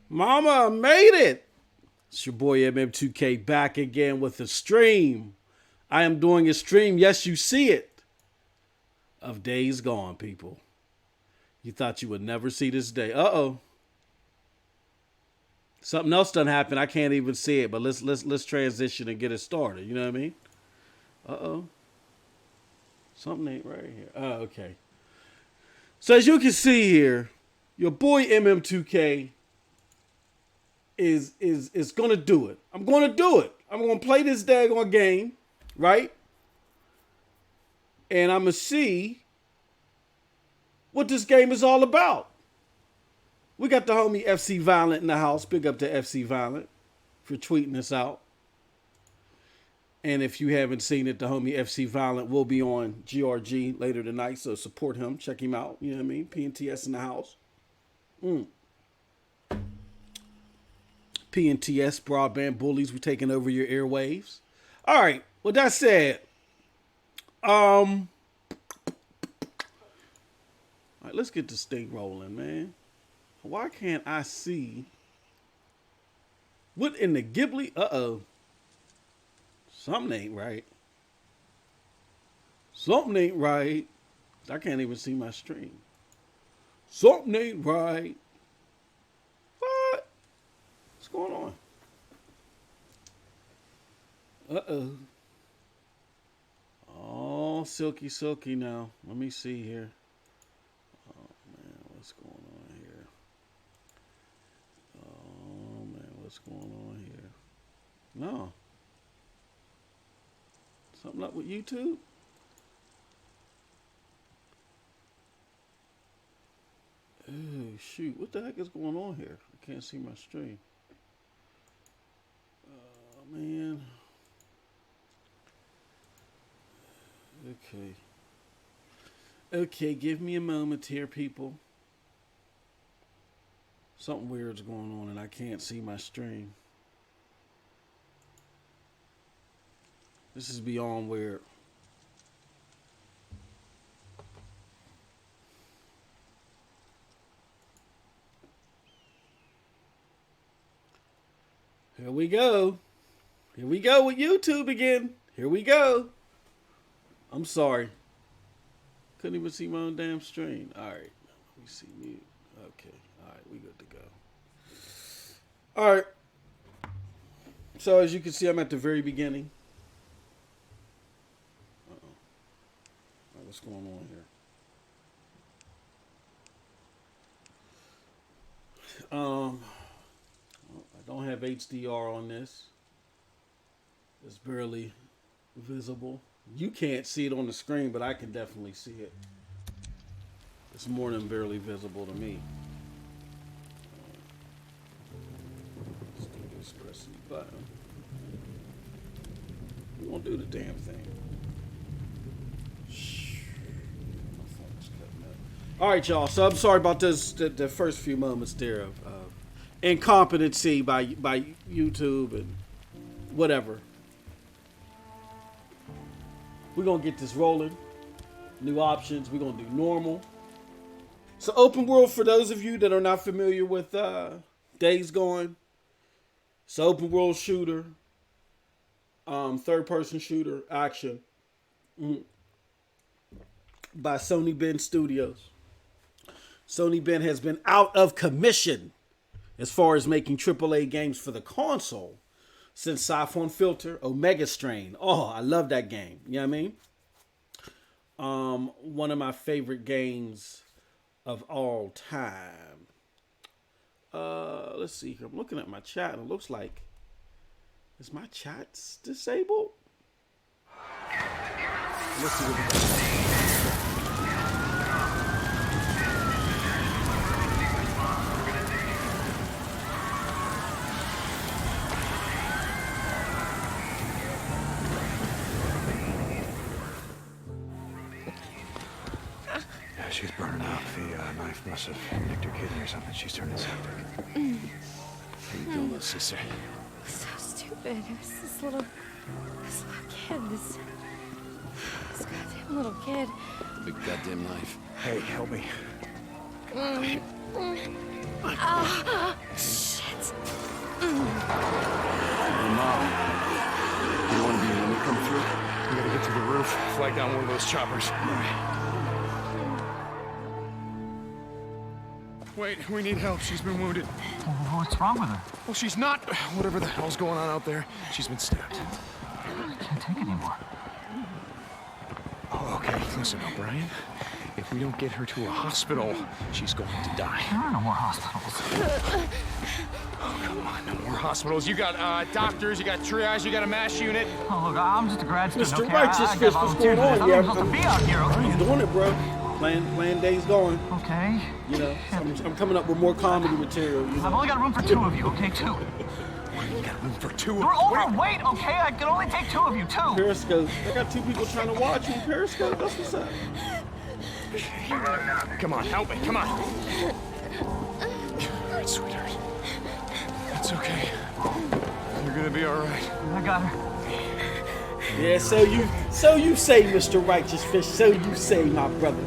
Mama, I made it. It's your boy MM2K back again with a stream. I am doing a stream, yes, you see it, of Days Gone, people. You thought you would never see this day. Uh-oh. Something else done happened. I can't even see it, but let's transition and get it started. You know what I mean? Uh-oh. Something ain't right here. Oh, okay. So as you can see here, your boy MM2K is gonna do it. I'm gonna do it. I'm gonna play this daggone game, right? And I'm gonna see what this game is all about. We got the homie FC Violent in the house. Big up to FC Violent for tweeting us out. And if you haven't seen it, the homie FC Violent will be on GRG later tonight, so support him. Check him out. You know what I mean? PNTS in the house. PNTS, Broadband, Bullies, we're taking over your airwaves. All right, with that said, all right, let's get this thing rolling, man. Why can't I see what in the Ghibli? Uh-oh. Something ain't right. Something ain't right. I can't even see my stream. Something ain't right. What? What's going on? Uh-oh. Oh, silky now. Let me see here. Oh, man, what's going on here? Oh, man, what's going on here? No. Something up with YouTube? Oh, shoot. What the heck is going on here? I can't see my stream. Oh, man. Okay. Okay, give me a moment here, people. Something weird's going on and I can't see my stream. This is beyond weird. Here we go. Here we go with YouTube again. Here we go. I'm sorry. Couldn't even see my own damn stream. All right. Let me see mute. Okay. All right. We good to go. All right. So as you can see, I'm at the very beginning. What's going on here? I don't have HDR on this. It's barely visible. You can't see it on the screen, but I can definitely see it. It's more than barely visible to me. Let's do this. Press the button. We won't do the damn thing. All right, y'all. So I'm sorry about this. The first few moments there of incompetency by YouTube and whatever. We're gonna get this rolling. New options. We're gonna do normal. So open world, for those of you that are not familiar with Days Gone. It's an open world shooter, third person shooter action by Sony Ben Studios. Sony Ben has been out of commission as far as making AAA games for the console since Siphon Filter, Omega Strain. Oh, I love that game. You know what I mean? One of my favorite games of all time. Let's see here. I'm looking at my chat and it looks like, is my chat disabled? Let's see what we got. She's burning out. The knife must have nicked her kidney or something. She's turning septic. How you doing, little sister? So stupid. It was this little kid. This goddamn little kid. Big goddamn knife. Hey, help me. Shit. Mom, you don't want to be when we come through? We gotta get to the roof, flag down one of those choppers. Wait, we need help. She's been wounded. What's wrong with her? Well, she's not. Whatever the hell's going on out there, she's been stabbed. I can't take it anymore. Oh, okay, listen, O'Brien. If we don't get her to a hospital, she's going to die. There are no more hospitals. Oh, come on, no more hospitals. You got doctors, you got triage, you got a MASH unit. Oh, look, I'm just a grad student, Mr. okay? Righteous I Fist, got what's going volunteers. on? I'm Yeah, supposed to be out here, okay? He's doing it, bro. Playing days going. Okay. You know, I'm coming up with more comedy material. You I've know? only got room for 2 of you, okay? 2. You got room for 2 of You're overweight, okay? I can only take 2 of you, 2. Periscope. I got 2 people trying to watch you. Periscope. That's what's up. Come on, help me, come on. All right, sweetheart. It's okay. You're gonna be all right. I got her. Yeah, so you say, Mr. Righteous Fish. So you say, my brother.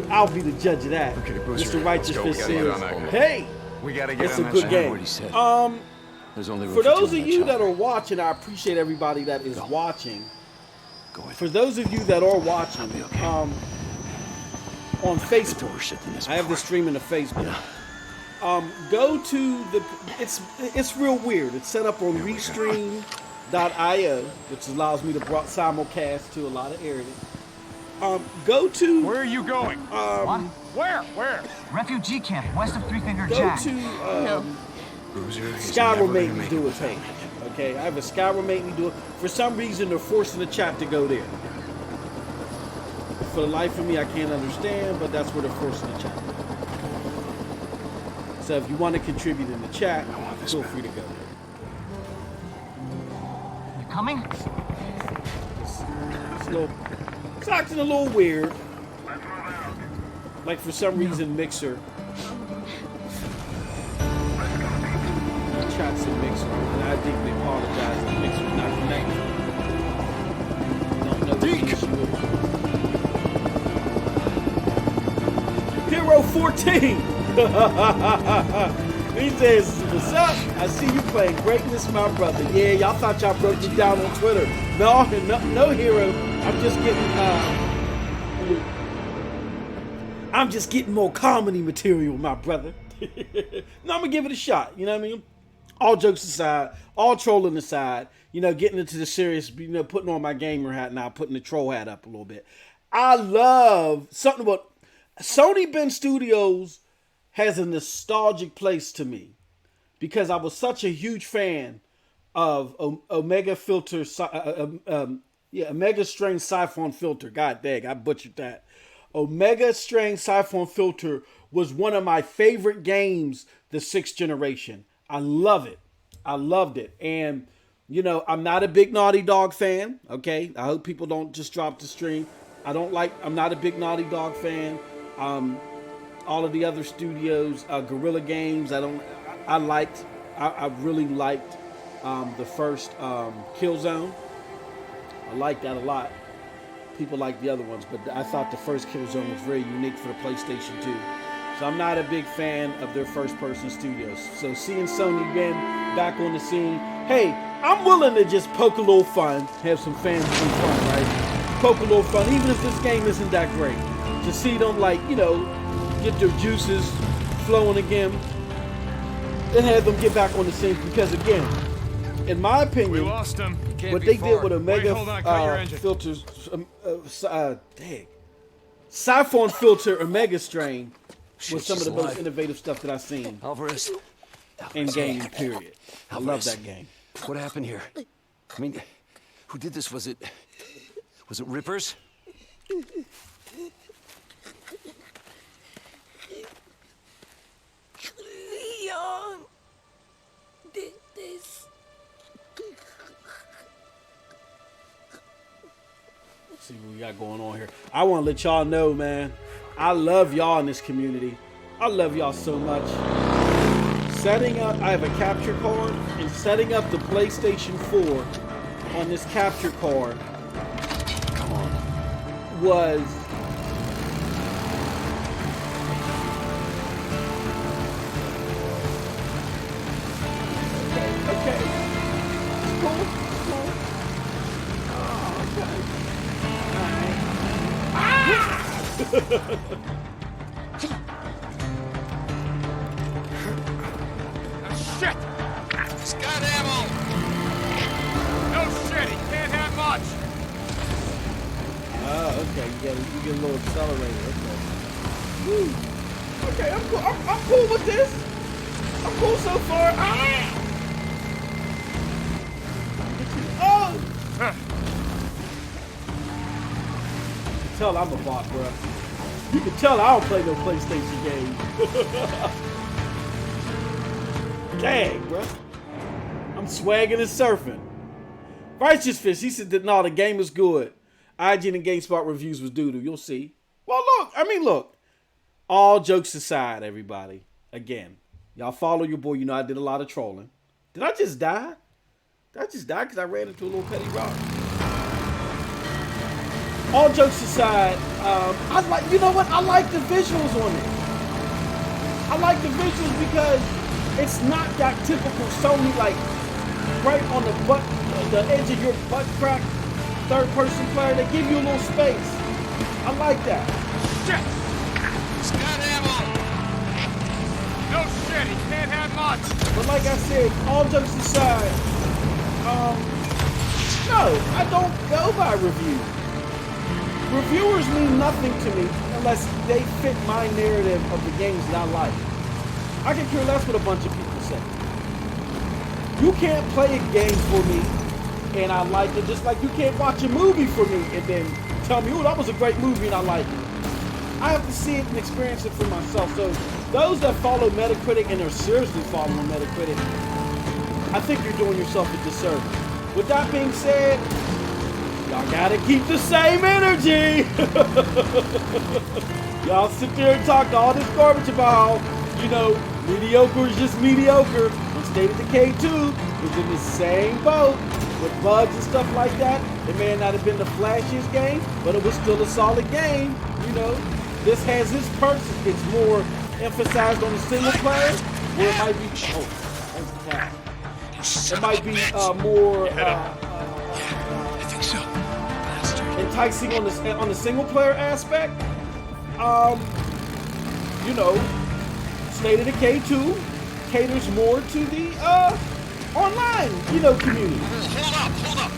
I'll be the judge of that. Okay, Booster, Mr. Righteous let's go. We Fish gotta get says, on that guy. "Hey, We gotta get it's on a that good shit. game." What he said. There's only room For those two of in you that that chopper. are watching, I appreciate everybody that is watching. Go with For those of you that are watching, okay. on worse Facebook, shit than this I have this before. streaming to Facebook. Go to the. It's real weird. It's set up on Restream.io, which allows me to simulcast to a lot of areas. Go to. Where are you going? What? Where? Refugee camp west of Three Finger Go Jack. to Boozer is Skyrim never made gonna me make do it it page. Okay, I have a Skyrim made me do it. For some reason, they're forcing the chat to go there. For the life of me, I can't understand, but that's where they're forcing the chat. So if you want to contribute in the chat, feel free to go there. You coming? It's acting a little weird. Like for some reason, Mixer. Chat's in Mixer, and I deeply apologize that Mixer's not connected. Don't know what the issue is. Hero 14. He says, "What's up? I see you playing greatness, my brother." Yeah, y'all thought y'all broke me down on Twitter. No, hero. I'm just getting more comedy material, my brother. No, I'm gonna give it a shot. You know what I mean? All jokes aside, all trolling aside, getting into the serious, putting on my gamer hat now, putting the troll hat up a little bit. I love something about Sony Ben Studios has a nostalgic place to me because I was such a huge fan of Omega Filter, Omega Strain Siphon Filter. God dang, I butchered that. Omega Strain Siphon Filter was one of my favorite games, the 6th generation. I love it. I loved it. And, I'm not a big Naughty Dog fan. Okay. I hope people don't just drop the stream. I'm not a big Naughty Dog fan. All of the other studios, Guerrilla Games, I really liked the first Killzone. I liked that a lot. People like the other ones, but I thought the first Killzone was very unique for the PlayStation 2. So I'm not a big fan of their first-person studios. So seeing Sony Ben back on the scene, hey, I'm willing to just poke a little fun, have some fans some fun, right? Poke a little fun, even if this game isn't that great. To see them, get their juices flowing again, and have them get back on the scene. Because again, in my opinion, We lost him. Can't what be they far. did with Omega hold on, cut your engine. filters, Siphon Filter Omega Strain was Shit, some of she's the most alive. innovative stuff that I've seen Alvarez. in gaming, period. I love Alvarez. that game. What happened here? I mean, who did this? Was it Rippers? Leon did this. See what we got going on here. I want to let y'all know, man, I love y'all in this community. I love y'all so much. I have a capture card, and setting up the PlayStation 4 on this capture card was Okay. It's cool. It's cool. Oh, okay. Shit! He's got ammo! No shit, he can't have much! Oh, okay. You get a little accelerator. Okay. Woo. Okay, I'm cool. I'm cool with this. I'm cool so far. Ah! Oh! You can tell I'm a bot, bro. You can tell I don't play no PlayStation games. Dang, bro. I'm swagging and surfing. Righteous Fish, he said that, no, the game is good. IGN and GameSpot reviews was doo-doo. You'll see. Well, look. All jokes aside, everybody. Again, y'all follow your boy. You know I did a lot of trolling. Did I just die? Did I just die because I ran into a little petty rock? All jokes aside, you know what? I like the visuals on it. I like the visuals because it's not that typical Sony, like, right on the edge of your butt crack, third-person player. They give you a little space. I like that. Shit! He's got ammo! No shit, he can't have much! But like I said, all jokes aside, no, I don't go by reviews. Reviewers mean nothing to me unless they fit my narrative of the games that I like. I can care less what a bunch of people say. You can't play a game for me and I like it, just like you can't watch a movie for me and then tell me, oh, that was a great movie and I like it. I have to see it and experience it for myself. So those that follow Metacritic and are seriously following Metacritic, I think you're doing yourself a disservice. With that being said, y'all gotta keep the same energy. Y'all sit there and talk all this garbage about how, you know, mediocre is just mediocre. And State of Decay 2 is in the same boat with bugs and stuff like that. It may not have been the flashiest game, but it was still a solid game. You know, this has its perks. It's more emphasized on the single player, where it might be. Oh, that's a cat. It might be more. I think so. Bastard. Enticing on the single player aspect. You know, State of Decay 2 caters more to the online, you know, community. Hold up.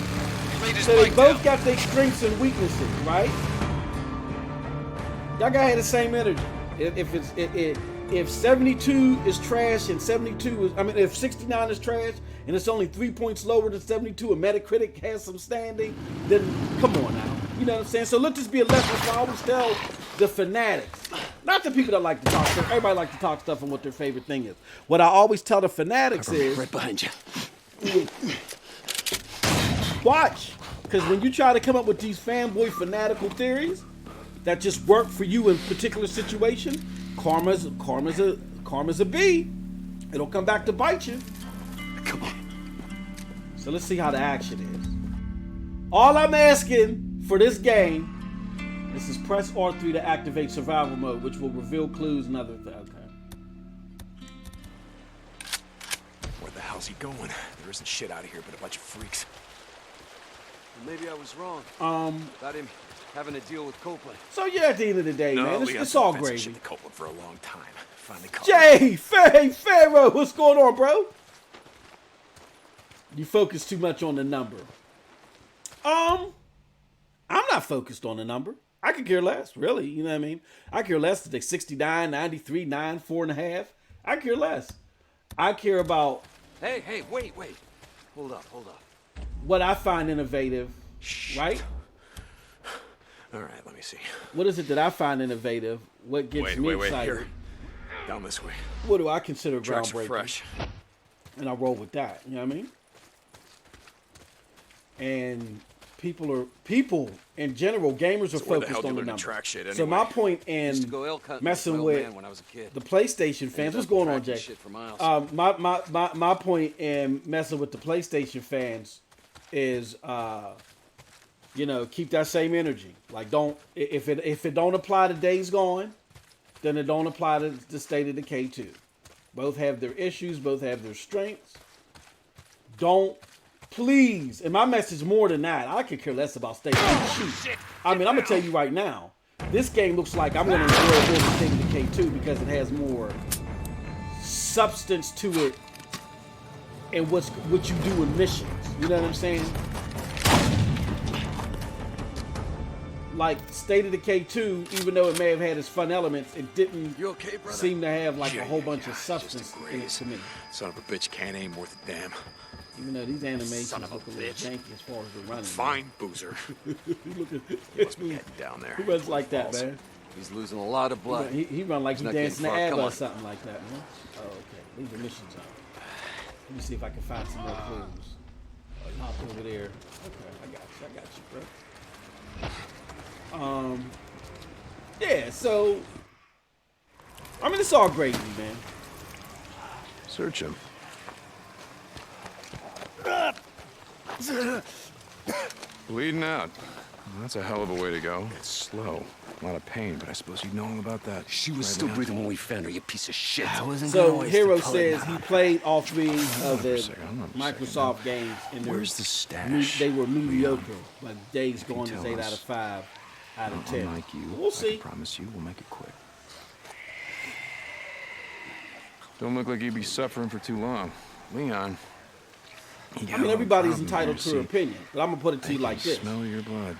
He laid his So they bike both down. got their strengths and weaknesses, right? Y'all gotta have the same energy. If 72 is trash and 72 is, if 69 is trash and it's only 3 points lower than 72 and Metacritic has some standing, then come on now. You know what I'm saying? So let this be a lesson. So I always tell the fanatics, not the people that like to talk stuff. Everybody like to talk stuff and what their favorite thing is. What I always tell the fanatics is, Right behind you. watch. Because when you try to come up with these fanboy fanatical theories that just work for you in particular situation, karma's a bee. It'll come back to bite you. Come on. So let's see how the action is. All I'm asking for this game, this is press R3 to activate survival mode, which will reveal clues and other things. Okay. Where the hell's he going? There isn't shit out of here but a bunch of freaks. Maybe I was wrong. About him having to deal with Copeland. So yeah, at the end of the day, man, it's all gravy. Shit to Copeland for a long time. Finally caught Jay, Pharaoh, what's going on, bro? You focus too much on the number. I'm not focused on the number. I could care less, really. You know what I mean? I care less if they're 69, 93, 9, 4.5. I care less. I care about Hey, wait. Hold up. what I find innovative, right? All right, let me see. What is it that I find innovative? What gets me Wait, excited? here. Down this way. What do I consider Tracks are groundbreaking? fresh. And I roll with that. You know what I mean? And people in general, gamers are So where the focused hell do you on the learn to number. track shit So anyway? my point Used to in go elk hunting messing with my old with man when I was a kid. the PlayStation fans, what's going on, Jay? Shit for miles. My point in messing with the PlayStation fans is, keep that same energy. Like, if it don't apply to Days Gone, then it don't apply to the State of Decay 2. Both have their issues, both have their strengths. Don't, please. And my message more than that. I could care less about State of Decay. I mean, I'm gonna tell you right now. This game looks like I'm gonna enjoy more than State of Decay 2 because it has more substance to it and what you do in missions. You know what I'm saying? Like State of Decay 2, even though it may have had its fun elements, it didn't You okay, brother? seem to have like a whole bunch of Just substance a in it graze. to me. Son of a bitch can't aim worth a damn. Even though these animations Son of a look a little bitch. janky as far as the running. Fine boozer. Look at Must be heading down there. who runs like that, man? He's losing a lot of blood. He run like he not dancing the getting far. ABBA Come or on. something like that, man. Oh, okay. Leave the mission zone. Let me see if I can find some more clues. Hop over there. Okay, I got you, bro. Yeah, so I mean it's all gravy, man. Search him. Bleeding out. Well, that's a hell of a way to go. It's slow. A lot of pain, but I suppose you know all about that. She was right, still Leon? breathing when we found her, you piece of shit. I wasn't So Hero says he played all three of the Hold on a Microsoft games and Where's the stash? they were mediocre, but Days Gone tell is 8 us. out of 5 out of 10. Unlike you, We'll I see. can promise you we'll make it quick. Don't look like you'd be suffering for too long. Leon. I mean, everybody's entitled to their opinion, but I'm gonna put it to you like this: Smell your blood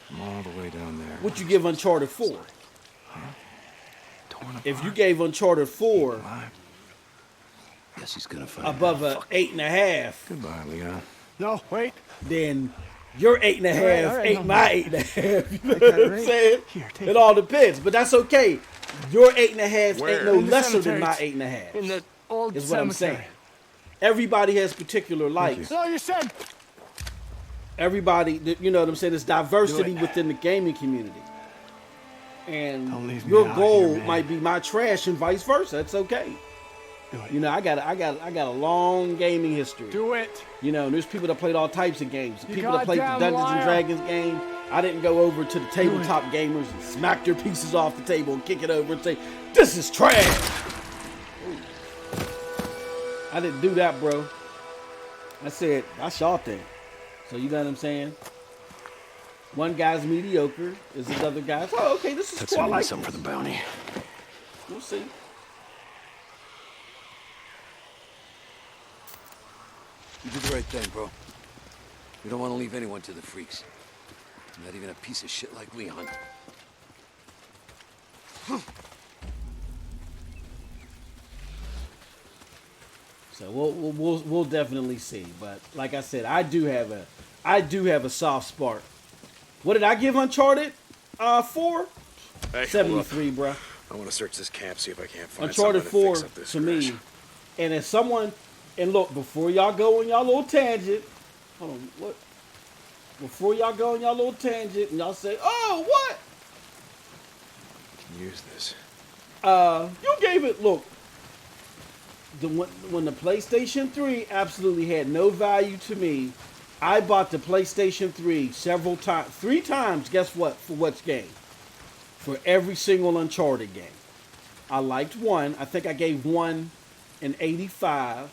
from all the way down there. what you give Uncharted 4? Torn If you apart, gave Uncharted 4 alive. Guess he's gonna find above a 8.5, Goodbye, Leon. No, wait. then your 8.5 all right, ain't no. my 8.5. You know what I'm right. saying? Here, take It it. all depends, but that's okay. Your 8.5 Where? ain't no In the lesser than my cemetery. 8.5. In the old Is what I'm cemetery. saying. Everybody has particular likes. No, you said. Everybody, you know what I'm saying? There's diversity Do it. within the gaming community. And Don't leave me your out goal here, man. might be my trash and vice versa. That's okay. Do it. You know, I got a long gaming history. Do it. You know, and there's people that played all types of games. You People that played the goddamn Dungeons and liar. Dragons game. I didn't go over to the tabletop gamers and smack their pieces off the table and kick it over and say, "This is trash." Ooh. I didn't do that, bro. I said, that's y'all thing. So you know what I'm saying? One guy's mediocre, is the other guy's, oh, okay, this is That's cool. I gonna be like something for this. the bounty. We'll see. You did the right thing, bro. We don't want to leave anyone to the freaks. Not even a piece of shit like Leon. So we'll definitely see. But like I said, I do have a soft spot. What did I give Uncharted 4? Hey, 73, bruh. I want to search this camp, see if I can't find Uncharted something 4 to fix up this to me. crash. And if someone, and look, before y'all go on y'all little tangent, hold on, what? Before y'all go on y'all little tangent and y'all say, oh, what? Can use this. You gave it, look, when the PlayStation 3 absolutely had no value to me, I bought the PlayStation 3 several times, 3 times, guess what, for what's game? For every single Uncharted game. I liked 1. I think I gave 1 an 85.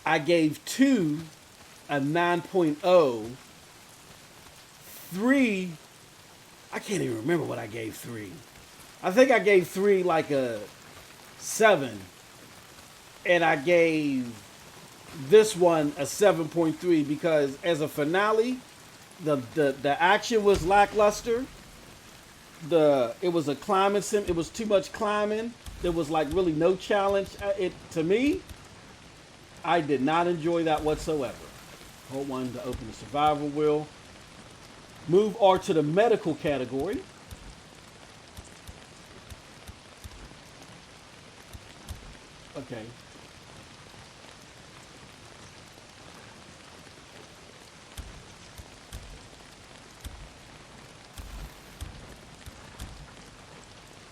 I gave 2 a 9.0. 3, I can't even remember what I gave 3. I think I gave 3 like a 7. And I gave this one a 7.3 because as a finale, the action was lackluster. It was a climbing sim. It was too much climbing. There was like really no challenge. To me, I did not enjoy that whatsoever. Hold one to open the survival wheel. Move R to the medical category. Okay.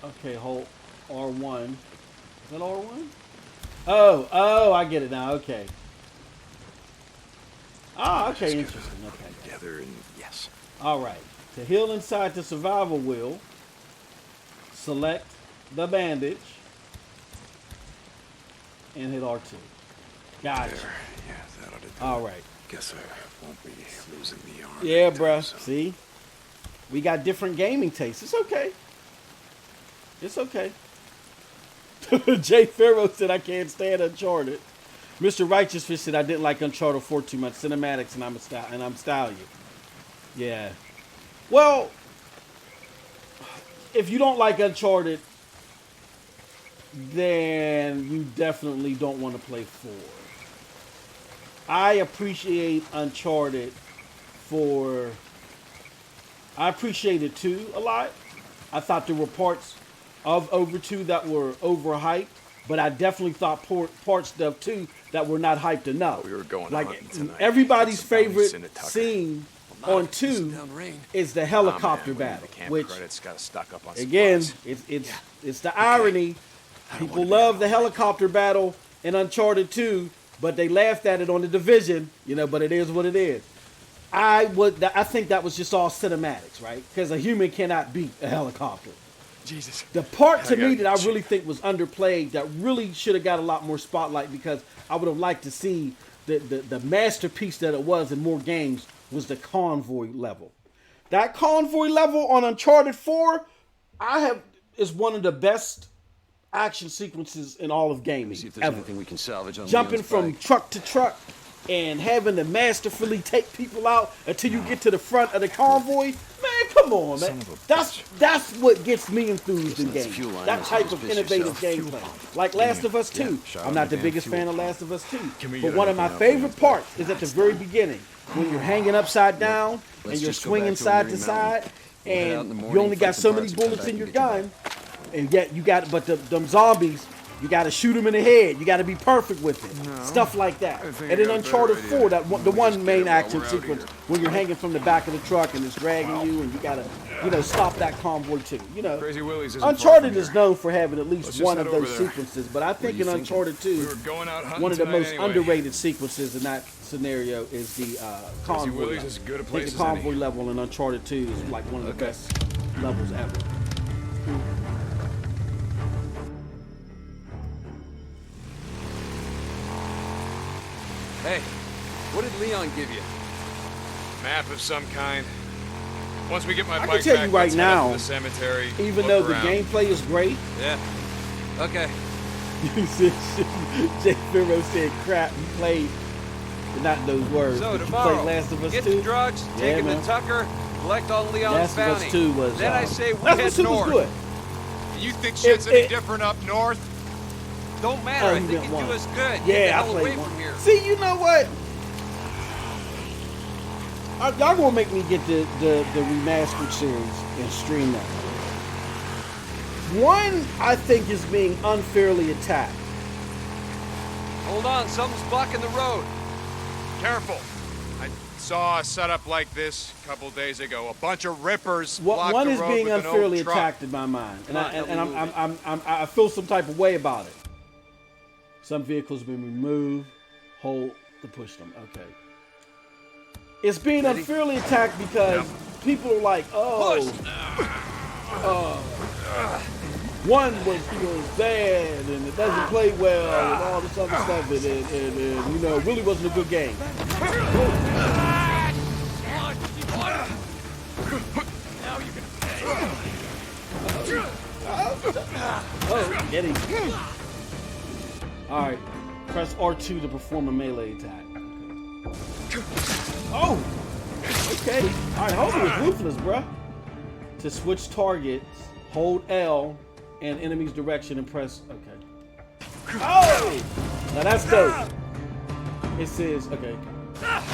Okay, hold R1. Is that R1? Oh, I get it now. Okay. Ah, okay, interesting. Okay. Together and yes. All right. To heal inside the survival wheel, select the bandage and hit R2. Gotcha. There. Yeah, All right. Guess I won't be losing the arm. Yeah, anytime bruh. soon. See? We got different gaming tastes. It's okay. It's okay. Jay Farrow said, I can't stand Uncharted. Mr. Righteousfish said, I didn't like Uncharted 4 too much. Cinematics, and I'm Stallion. Yeah. Well, if you don't like Uncharted, then you definitely don't want to play 4. I appreciate Uncharted I appreciated 2 a lot. I thought there were parts of over 2 that were overhyped, but I definitely thought parts of 2 that were not hyped enough. We were going like hunting tonight. everybody's Get some favorite Bullies in a tucker. scene Well, on not 2 pissing down rain. is the helicopter Oh, man, battle, the camp which credits got stock up on again, supplies. it's the irony. People wanna be love the out. helicopter battle in Uncharted 2, but they laughed at it on The Division, but it is what it is. I think that was just all cinematics, right? Because a human cannot beat a helicopter. Jesus. The part to I gotta me that I get really think was underplayed, that really should have got a lot more spotlight, because I would have liked to see the masterpiece that it was in more games, was the convoy level. That convoy level on Uncharted 4, is one of the best action sequences in all of gaming See if there's ever. anything we can salvage on Jumping Leon's from bike. truck to truck and having to masterfully take people out until you get to the front of the convoy. Man, come on, man. That's what gets me enthused in That's games. fuel line, That that's type what of this innovative bitch gameplay. Like Last of Us 2. shout I'm out not the the damn biggest fuel fan of pump. Last of Us 2. Can we But get one of my anything else favorite up there? parts is at the very beginning, when you're hanging upside down and let's you're just go swinging back to side Weary to Mountain. side, We'll head out in and the you morning, only got fight the so many parts, and come bullets back in your and get your gun, and yet you got, but them zombies, you got to shoot them in the head. You got to be perfect with it. Stuff like that. I think And I in got a Uncharted better 4, idea. the We one just main get it while action we're out sequence, here. when you're hanging from the back of the truck and it's dragging you, and you got to, stop that convoy too. Crazy Willie's isn't far Uncharted from is here. known for having at least Let's just one head of over those there. sequences, but I think you in thinking? Uncharted 2, We were going out hunting one of the tonight most anyway. underrated sequences in that scenario is the convoy. Willie's level. as good a I think place the as any. convoy level in Uncharted 2 is like one of the best levels ever. Hey, what did Leon give you? Map of some kind. Once we get my I bike can tell back, you right let's head up now, to the cemetery. Even look though the around. gameplay is great, Yeah. Okay. you said, Jay Farrow said crap, you played, but not those words. So but you tomorrow, played Last of Us get 2? the drugs, Yeah, take him man. to Tucker, collect all Leon's Last of bounty. Us 2 was. Then I say we Last of head Us 2 was north. good. You think shit's It- any it- different up north? Don't matter. Oh, I you think got you one. do us good. Get Yeah, the I hell away played one. from here. See, you know what? Y'all gonna make me get the remastered series and stream that. One, I think, is being unfairly attacked. Hold on, something's blocking the road. Careful. I saw a setup like this a couple days ago. A bunch of rippers One blocked the is road being with an old unfairly truck. attacked in my mind, and Come on, I feel some type of way about it. Some vehicles have been removed. Hold to push them. Okay. It's being Ready? unfairly attacked because people are like, one was bad and it doesn't play well and all this other stuff, and really wasn't a good game. Oh, get him. All right, press R2 to perform a melee attack. Oh, okay. All right, homie was ruthless, bruh. To switch targets, hold L and enemy's direction and press. Okay. Oh, now that's dope. It says okay. Oh,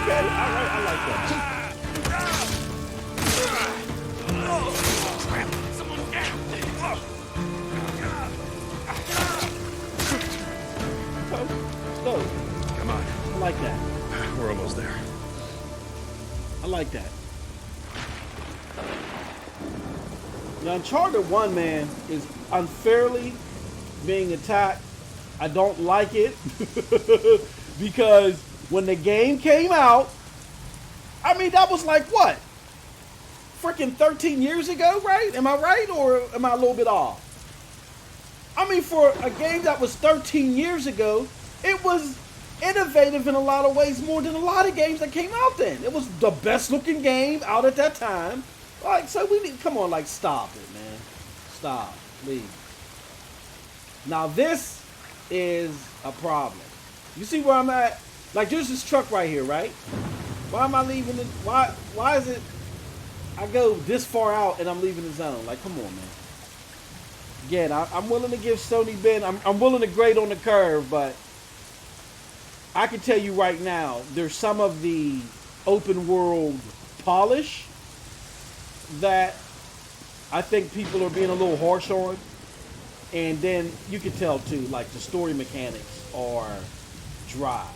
okay. All right, I like that. Dope. Come on. I like that. We're almost there. I like that. Now, Uncharted 1, man, is unfairly being attacked. I don't like it because when the game came out, I mean, that was like what? Freaking 13 years ago, right? Am I right or am I a little bit off? I mean, for a game that was 13 years ago, it was innovative in a lot of ways, more than a lot of games that came out then. It was the best looking game out at that time. Like, so we need, come on, like, stop it, man. Stop, please. Now this is a problem. You see where I'm at? Like, there's this truck right here, right? Why am I leaving it? Why is it I go this far out and I'm leaving the zone? Like, come on, man. Again, I'm willing to give Sony Ben, I'm willing to grade on the curve, but I can tell you right now, there's some of the open world polish that I think people are being a little harsh on. And then you can tell too, like the story mechanics are dry.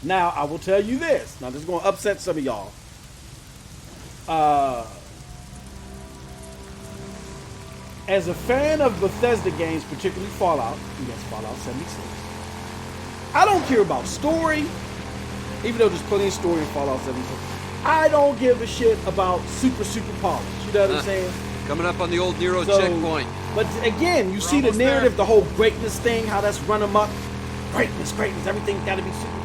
Now, I will tell you this. Now, this is going to upset some of y'all. As a fan of Bethesda games, particularly Fallout, yes, Fallout 76, I don't care about story, even though there's plenty of story in Fallout 76. I don't give a shit about super polish. You know what I'm saying? Coming up on the old Nero checkpoint. But again, you see the narrative, the whole greatness thing, how that's run amok. Greatness, everything's got to be super.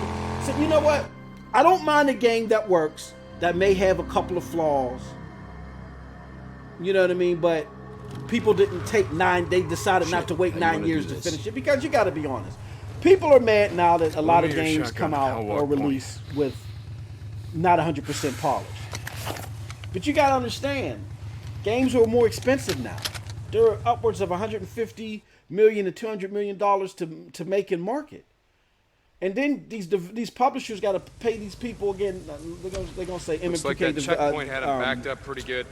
So you know what? I don't mind a game that works, that may have a couple of flaws. You know what I mean? But people didn't take they decided not to wait 9 years to finish it, because you got to be honest. People are mad now that a lot of games come out or release with not 100% polish. But you got to understand, games are more expensive now. There are upwards of $150 million to $200 million to make and market. And then these publishers got to pay these people again. They're gonna say Looks MM2K. like that checkpoint had them backed up pretty good.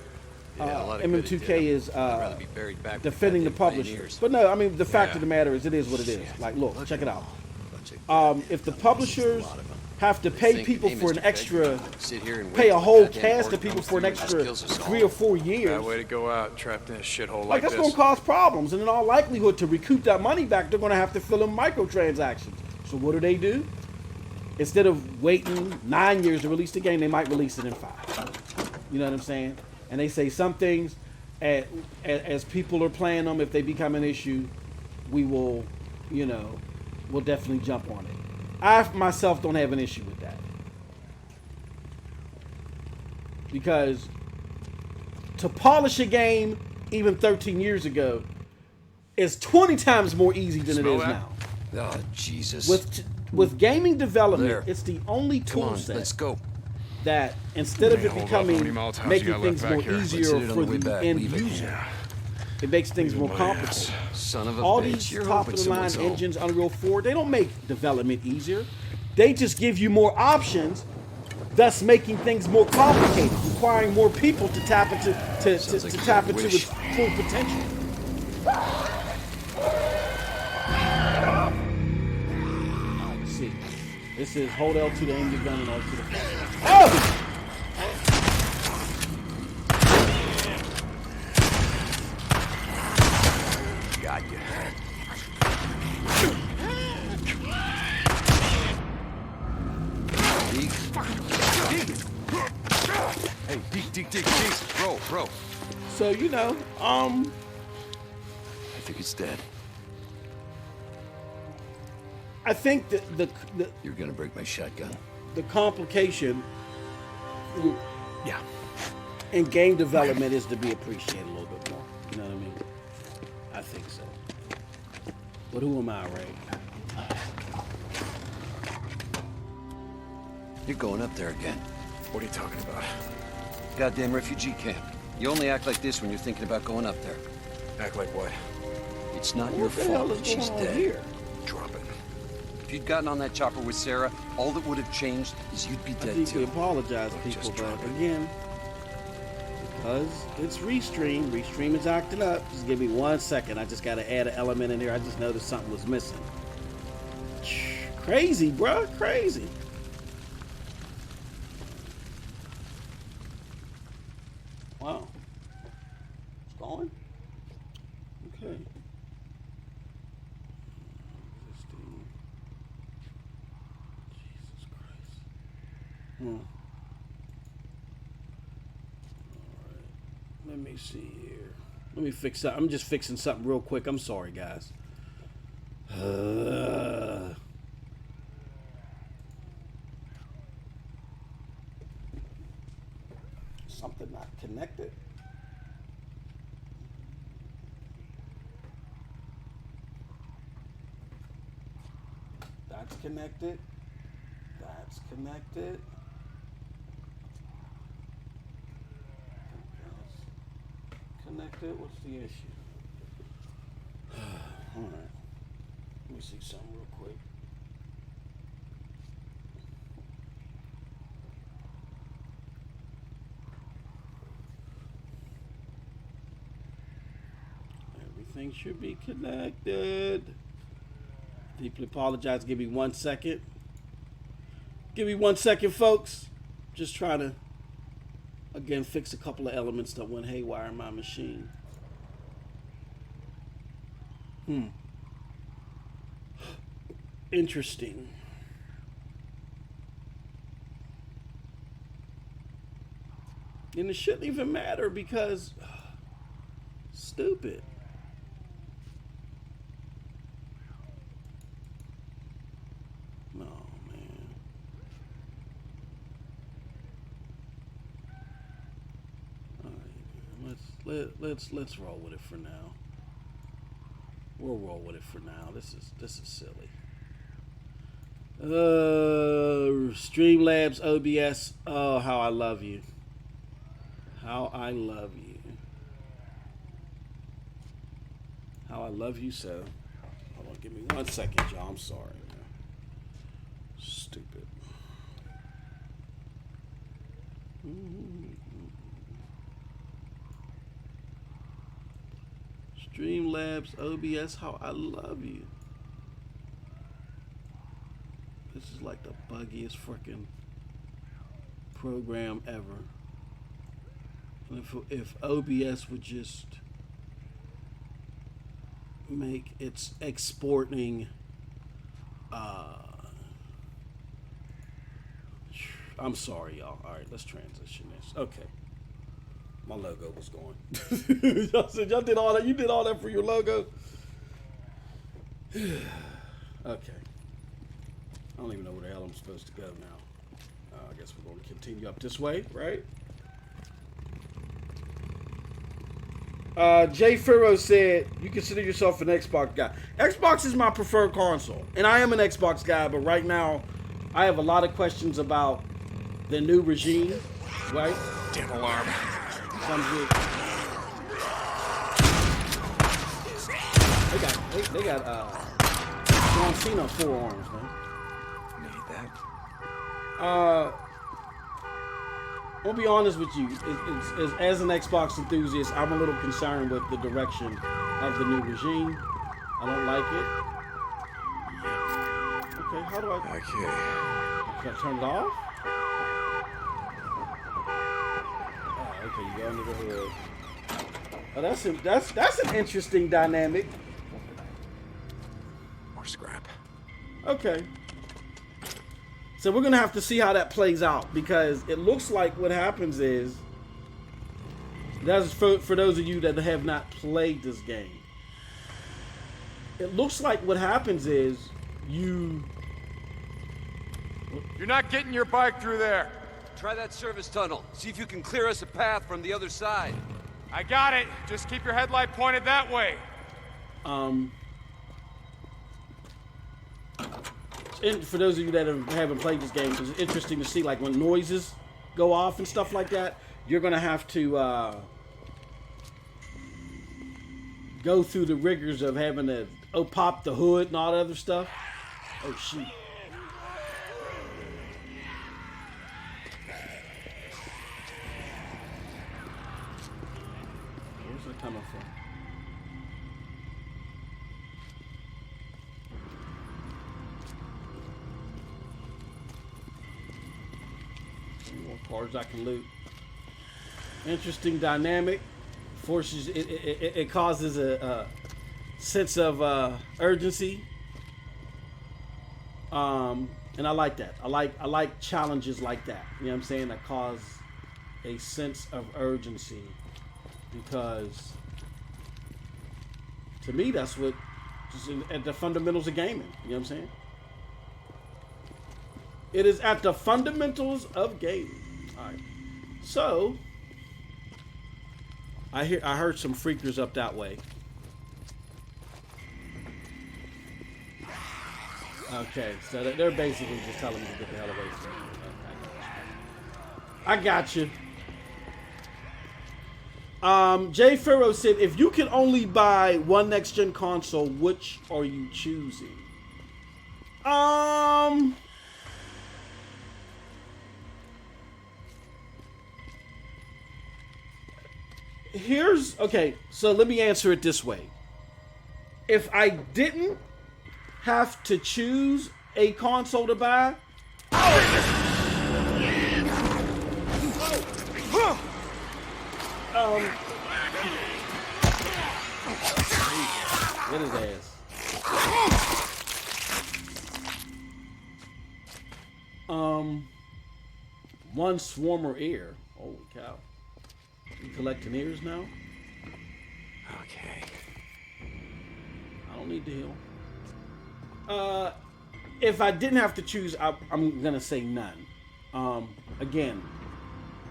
MM2K is rather be buried back defending the with goddamn publisher. pioneers. But no, I mean, the fact of the matter is, it is what it is. Like, look, check it out. If the publishers have to pay people for an extra, pay a whole cast of people for an extra 3 or 4 years, Bad way to go out, trapped in a shithole like like that's this. gonna cause problems. And in all likelihood, to recoup that money back, they're gonna have to fill in microtransactions. So what do? Instead of waiting 9 years to release the game, they might release it in 5. You know what I'm saying? And they say some things, as people are playing them, if they become an issue, we will, we'll definitely jump on it. I myself don't have an issue with that. Because to polish a game, even 13 years ago, is 20 times more easy than it is now. Oh, Jesus. With gaming development, There. it's the only Come tool on, set let's go. that instead of it Hold up. becoming How many Molotovs you making got left things back more here? Let's easier hit it on for the way the back. end Leave it. user, it makes things more my complicated. Son of a All bitch. these You're top hoping of the line someone's home. engines, Unreal 4, they don't make development easier. They just give you more options, thus making things more complicated, requiring more people to tap into Sounds like a tap good into wish. its full potential. Let's see. This is hold L2 to aim your gun and L2 to fire. Oh! Got you. Hey, Deke, bro. So I think it's dead. I think that You're gonna break my shotgun. the complication Yeah. in game development is to be appreciated a little bit more. You know what I mean? I think so. But who am I, Ray? You're going up there again. What are you talking about? Goddamn refugee camp. You only act like this when you're thinking about going up there. Act like what? It's not your What the hell fault is that she's going on dead. here? Drop it. If you'd gotten on that chopper with Sarah, all that would have changed is you'd be I dead think we too. apologize, people, Just drop but it. again, because it's Restream. Restream is acting up. Just give me 1 second. I just got to add an element in here. I just noticed something was missing. Crazy, bruh. Crazy. Wow. It's going? Okay. Existing. Jesus Christ. Alright. Let me see here. Let me fix that. I'm just fixing something real quick. I'm sorry, guys. Something not connected. That's connected. That's connected. That's connected. What's the issue? All right. Let me see something real quick. Everything should be connected. Deeply apologize. Give me 1 second. Give me 1 second, folks. Just trying to, again, fix a couple of elements that went haywire in my machine. Interesting. And it shouldn't even matter because stupid. No, man. All right, let's roll with it for now. We'll roll with it for now. This is silly. Streamlabs OBS. Oh, how I love you. How I love you. How I love you so. Hold on, give me 1 second, y'all. I'm sorry. Man. Stupid. Streamlabs OBS. How I love you. This is like the buggiest freaking program ever. And if OBS would just make its exporting, I'm sorry, y'all. All right, let's transition this. Okay, my logo was going. Y'all said y'all did all that. You did all that for your logo. Okay. I don't even know where the hell I'm supposed to go now. I guess we're going to continue up this way, right? Jay Furrow said, you consider yourself an Xbox guy. Xbox is my preferred console. And I am an Xbox guy, but right now, I have a lot of questions about the new regime, right? Damn alarm. They got John Cena forearms, man. Need that. I'll be honest with you. As an Xbox enthusiast, I'm a little concerned with the direction of the new regime. I don't like it. Okay, how do I? Okay. Can I turn it off? Oh, okay, you go under the hood. Oh, that's an interesting dynamic. More scrap. Okay. So we're going to have to see how that plays out because it looks like what happens is, that's for those of you that have not played this game. It looks like what happens is You're not getting your bike through there. Try that service tunnel. See if you can clear us a path from the other side. I got it. Just keep your headlight pointed that way. And for those of you that haven't played this game, it's interesting to see like when noises go off and stuff like that. You're gonna have to go through the rigors of having to pop the hood and all that other stuff. Oh shoot! Where's that coming from? More cars I can loot. Interesting dynamic. Forces it causes a sense of urgency. And I like that. I like challenges like that. You know what I'm saying? That cause a sense of urgency, because to me that's what Just at the fundamentals of gaming. You know what I'm saying? It is at the fundamentals of gaming. All right. So I heard some freakers up that way. Okay, so they're basically just telling me to get the hell away from me. I got you. Jay Farrow said, if you can only buy one next-gen console, which are you choosing? Okay, so let me answer it this way. If I didn't have to choose a console to buy, get his ass. One Swarmer ear. Holy cow. You collecting ears now? Okay. I don't need to heal. If I didn't have to choose, I'm gonna say none. Again,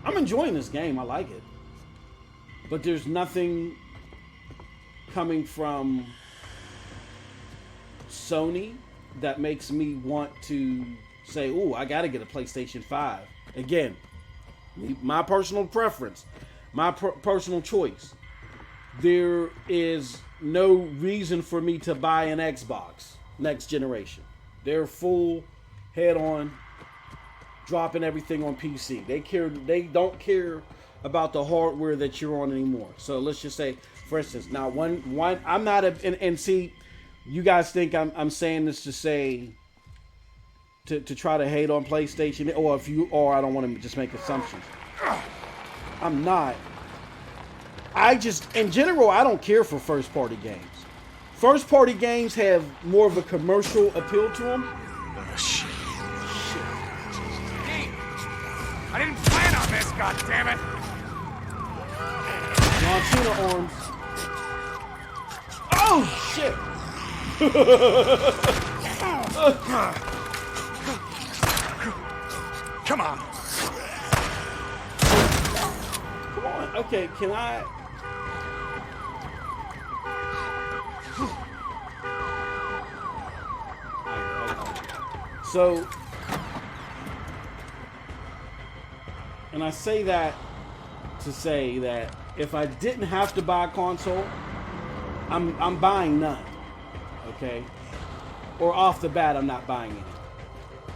I'm enjoying this game. I like it, but there's nothing coming from Sony that makes me want to say, "Ooh, I gotta get a PlayStation 5." Again, my personal preference, my personal choice. There is no reason for me to buy an Xbox next generation. They're full head on, dropping everything on PC. They don't care about the hardware that you're on anymore. So let's just say, for instance, now one I'm not and see, you guys think I'm saying this to say to try to hate on PlayStation, or if you are, I don't want to just make assumptions. I'm not. I just, in general, I don't care for first-party games. First-party games have more of a commercial appeal to them. Shit. I didn't plan on this, goddammit! Launchina arms. Oh, shit! Come on! Come on. Okay, can I... So, and I say that to say that if I didn't have to buy a console, I'm buying none. Okay? Or off the bat, I'm not buying any.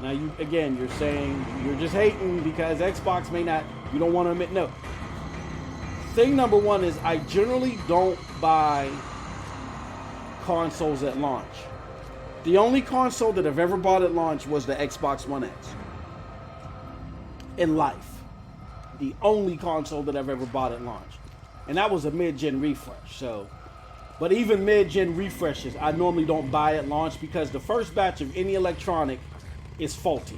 Now, you're saying you're just hating because Xbox may not, you don't want to admit no. Thing number one is I generally don't buy consoles at launch. The only console that I've ever bought at launch was the Xbox One X. In life. The only console that I've ever bought at launch. And that was a mid-gen refresh. So, but even mid-gen refreshes, I normally don't buy at launch because the first batch of any electronic is faulty.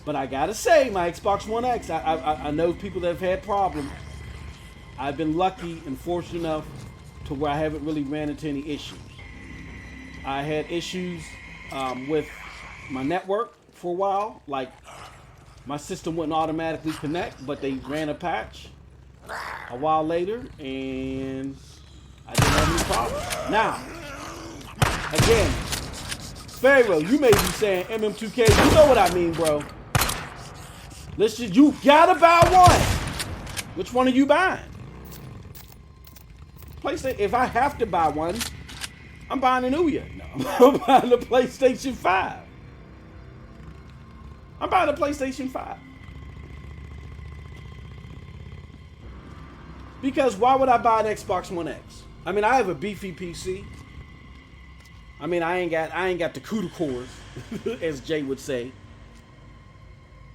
But I gotta say, my Xbox One X, I know people that have had problems. I've been lucky and fortunate enough to where I haven't really ran into any issues. I had issues with my network for a while. Like, my system wouldn't automatically connect, but they ran a patch a while later, and I didn't have any problems. Now, again, Pharaoh, you may be saying MM2K, you know what I mean, bro. You gotta buy one. Which one are you buying? PlayStation, if I have to buy one, I'm buying an Ouya. No, I'm buying the PlayStation 5. I'm buying the PlayStation 5. Because why would I buy an Xbox One X? I mean, I have a beefy PC. I mean, I ain't got the CUDA cores, as Jay would say.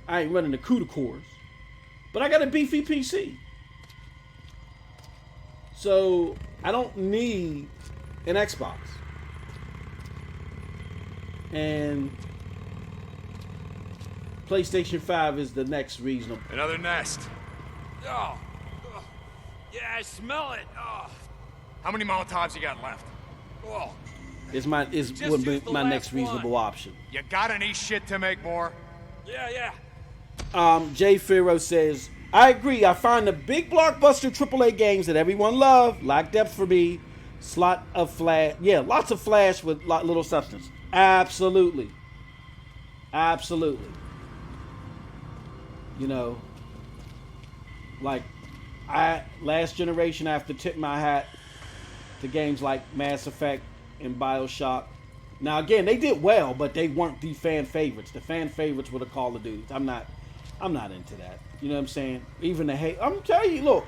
I ain't running the CUDA cores. But I got a beefy PC. So, I don't need an Xbox. And PlayStation 5 is the next reasonable. Another nest. Oh. Yeah, I smell it. Oh. How many Molotovs you got left? Oh. Is would be my next reasonable option. You got any shit to make more? Jay Farrow says, I agree. I find the big blockbuster AAA games that everyone loves lack depth for me. Slot of flash. Yeah, lots of flash with little substance. Absolutely. Absolutely. You know, like, last generation, I have to tip my hat to games like Mass Effect and BioShock. Now, again, they did well, but they weren't the fan favorites. The fan favorites were the Call of Duty. I'm not into that. You know what I'm saying? Even the hate. I'm telling you, look,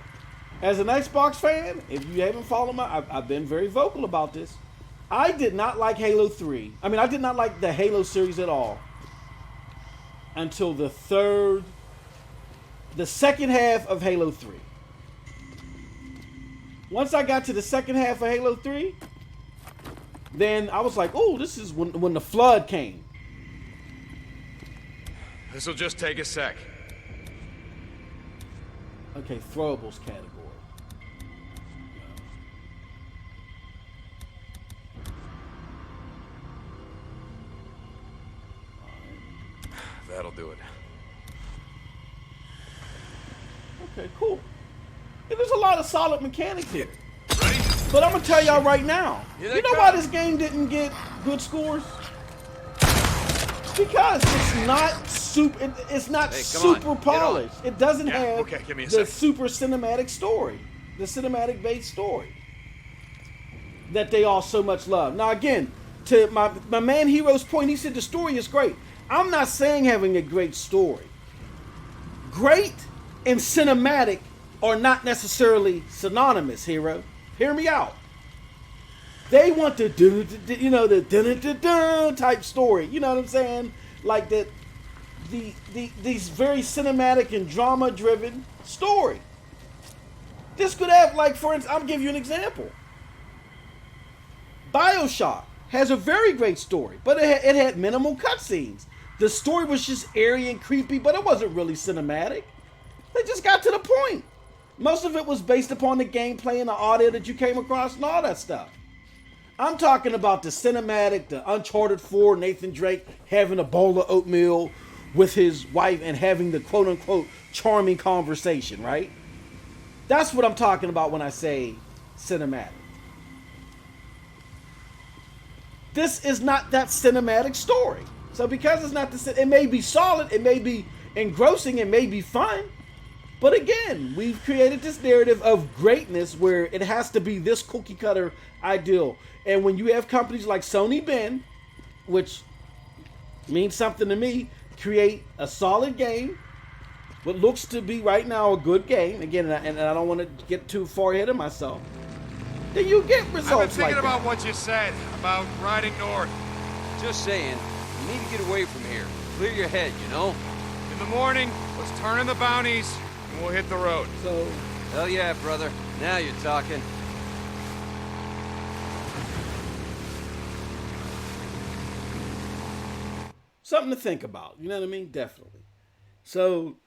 as an Xbox fan, if you haven't followed I've been very vocal about this. I did not like Halo 3. I mean, I did not like the Halo series at all until the second half of Halo 3. Once I got to the second half of Halo 3, then I was like, oh, this is when the flood came. This'll just take a sec. Okay, throwables category. That'll do it. Okay, cool. And there's a lot of solid mechanics here. But I'm gonna tell y'all right now. You know why this game didn't get good scores? Because it's not super. It's not super polished. It doesn't have the super cinematic story, the cinematic based story that they all so much love. Now, again, to my man Hero's point, he said the story is great. I'm not saying having a great story. Great and cinematic are not necessarily synonymous, Hero. Hear me out. They want the type story. You know what I'm saying? Like that, these very cinematic and drama-driven story. This could have, like, for instance, I'll give you an example. BioShock has a very great story, but it had minimal cutscenes. The story was just airy and creepy, but it wasn't really cinematic. They just got to the point. Most of it was based upon the gameplay and the audio that you came across and all that stuff. I'm talking about the cinematic, the Uncharted 4, Nathan Drake having a bowl of oatmeal with his wife and having the quote-unquote charming conversation, right? That's what I'm talking about when I say cinematic. This is not that cinematic story. So because it's not it may be solid, it may be engrossing, it may be fun. But again, we've created this narrative of greatness where it has to be this cookie cutter ideal. And when you have companies like Sony Ben, which means something to me, create a solid game, what looks to be right now a good game, again, and I don't want to get too far ahead of myself, then you get results like that. I've been thinking about what you said about riding north. Just saying, you need to get away from here. Clear your head, you know? In the morning, let's turn in the bounties, and we'll hit the road. So, Hell yeah, brother. Now you're talking. something to think about. You know what I mean? Definitely. So,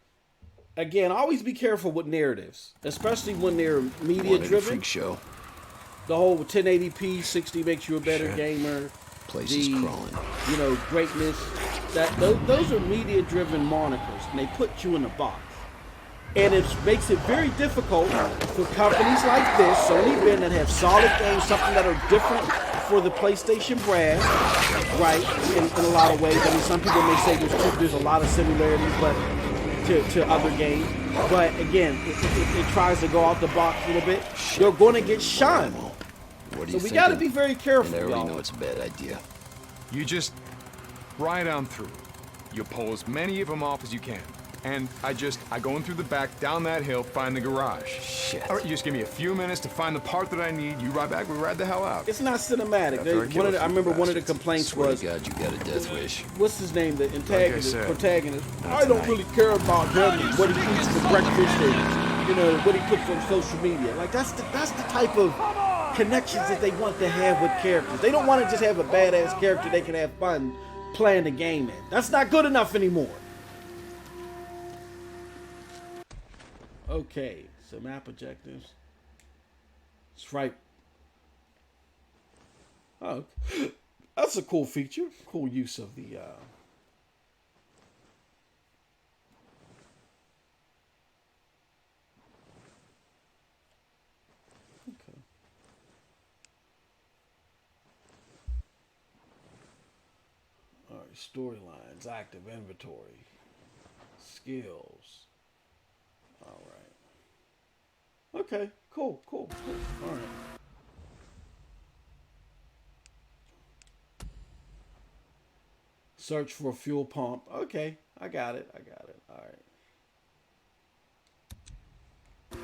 again, always be careful with narratives, especially when they're media-driven. Freak show. The whole 1080p 60 makes you a better gamer. Place is crawling. You know, greatness. Those are media-driven monikers, and they put you in a box. And it makes it very difficult for companies like this, Sony Ben, that have solid games, something that are different for the PlayStation brand, right? In a lot of ways. I mean, some people may say there's a lot of similarities, but to other games. But again, it tries to go out the box a little bit. You're going to get shunned. So we got to be very careful. I already know it's a bad idea. You just ride on through. You pull as many of them off as you can. And I go in through the back, down that hill, find the garage. Shit. All right, you just give me a few minutes to find the part that I need. You ride back, we ride the hell out. It's not cinematic. I remember one of the complaints was, God, you got a death wish. what's his name? The antagonist, Like I said, protagonist. I don't really care about him and what he eats for breakfast and, you know, what he puts on social media. Like, that's the type of connections that they want to have with characters. They don't want to just have a badass character they can have fun playing the game in. That's not good enough anymore. Okay, so map objectives. That's right. Oh, that's a cool feature. Cool use of the. Okay. All right. Storylines, active inventory, skills. All right. Okay. Cool. Cool. Cool. All right. Search for a fuel pump. Okay, I got it. I got it. All right.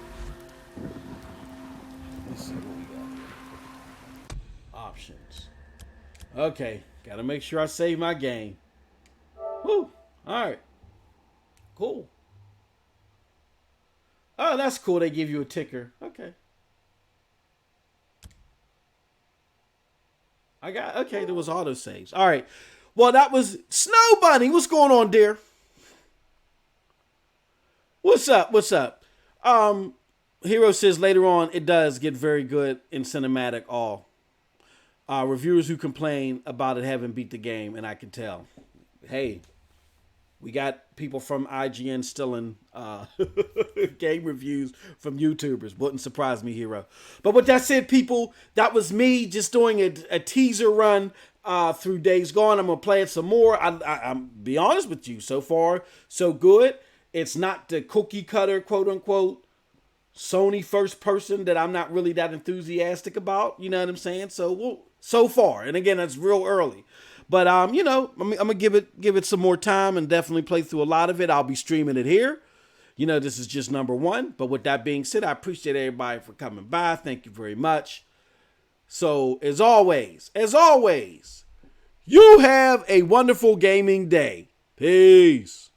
Let's see what we got here. Options. Okay, got to make sure I save my game. Woo. All right. Cool. Oh, that's cool. They give you a ticker. Okay. Okay, there was auto saves. All right. Well, that was Snow Bunny. What's going on, dear? What's up? What's up? Hero says later on it does get very good in cinematic all. Reviewers who complain about it haven't beat the game, and I can tell. Hey, we got people from IGN stealing game reviews from YouTubers. Wouldn't surprise me, Hero. But with that said, people, that was me just doing a teaser run through Days Gone. I'm going to play it some more. I'm be honest with you. So far, so good. It's not the cookie cutter, quote unquote, Sony first person that I'm not really that enthusiastic about. You know what I'm saying? So far. And again, that's real early. But, I'm going to give it some more time and definitely play through a lot of it. I'll be streaming it here. This is just number one. But with that being said, I appreciate everybody for coming by. Thank you very much. So, as always, you have a wonderful gaming day. Peace.